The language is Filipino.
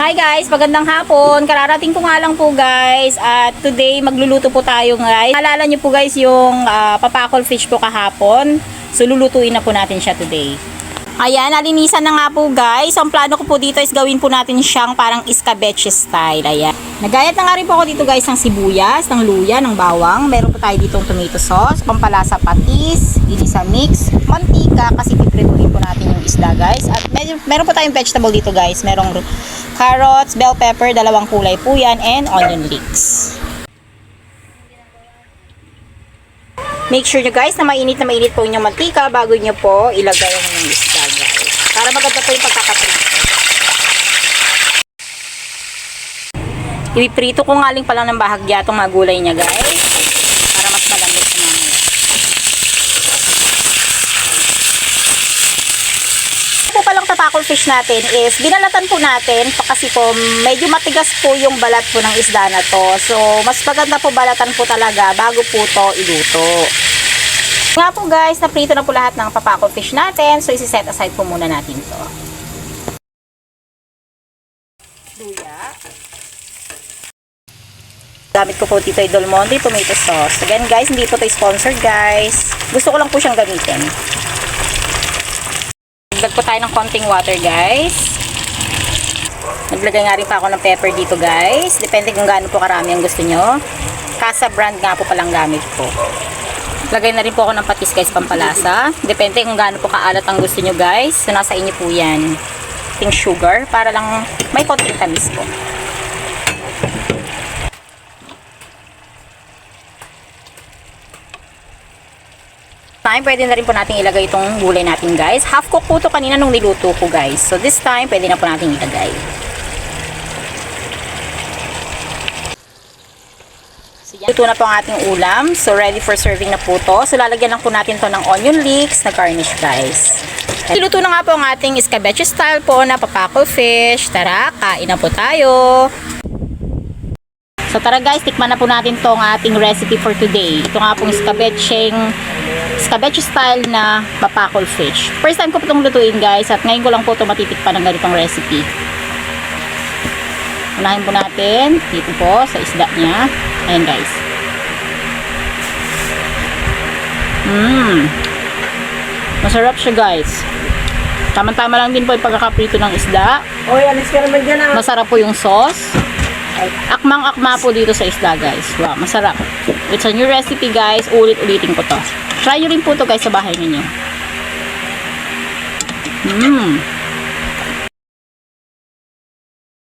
Hi guys, magandang hapon. Kararating ko nga lang po guys. At today magluluto po tayo guys. Alala niyo po guys yung papakol fish po kahapon. So lulutuin na po natin siya today. Ayan, nalinisan na nga po guys. So, ang plano ko po dito is gawin po natin siyang parang escabeche style. Ayan. Nagayat na nga rin po ako dito guys ng sibuyas, ng luya, ng bawang. Meron po tayo dito tomato sauce, pampalasa patis, ginisa mix, mantika kasi piprituhin po natin yung isda guys. At meron po tayong vegetable dito guys. Merong carrots, bell pepper, dalawang kulay po yan, and onion leeks. Make sure nyo guys na mainit po inyong mantika bago nyo po ilagay ang inyong isda guys. Para maganda po yung pagkakaprito. Ipiprito ko nga lang pala ng bahagya itong mga gulay niya guys. Para mas malambot sa mamaya. Ito po palang tapakol fish natin is ginalatan po natin kasi po medyo matigas po yung balat po ng isda na to. So mas maganda po balatan po talaga bago po to iluto. Nga po guys, naprito na po lahat ng papakol fish natin. So isi-set aside po muna natin to. Luya. Gamit ko po dito ay Del Monte tomato sauce. Again guys, hindi po ito sponsored guys. Gusto ko lang po siyang gamitin. Naglag po tayo ng konting water guys. Naglagay nga rin pa ako ng pepper dito guys. Depende kung gaano po karami ang gusto nyo. Casa brand nga po palang gamit ko. Lagay na rin po ako ng patis guys, pampalasa. Depende kung gaano po kaalat ang gusto nyo guys. So nasa inyo po yan. Ting sugar para lang may konting tamis po. Pwede na rin po natin ilagay itong gulay natin guys. Half cook po ito kanina nung niluto ko guys. So this time pwede na po natin ilagay. So yan. Luto na po ang ating ulam. So ready for serving na po ito. So lalagyan lang po natin to ng onion leeks na garnish guys. Luto na nga po ang ating escabeche style po na papakol fish. Tara, kain na po tayo. So tara guys, tikman na po natin tong ating recipe for today. Ito nga pong escabeche style na papakol fish. First time ko po itong lutuin guys at ngayon ko lang po ito matitikpan ng ganitong recipe. Unahin po natin dito po sa isda niya. Ayan guys. Masarap siya guys. Tama-tama lang din po yung pagkakaprito ng isda. Oy, alis ka naman dyan ah. Masarap po yung sauce. Akmang-akma po dito sa isda guys. Wow, masarap. It's a new recipe guys. Ulit-ulitin ko to. Try nyo rin po to guys sa bahay ninyo.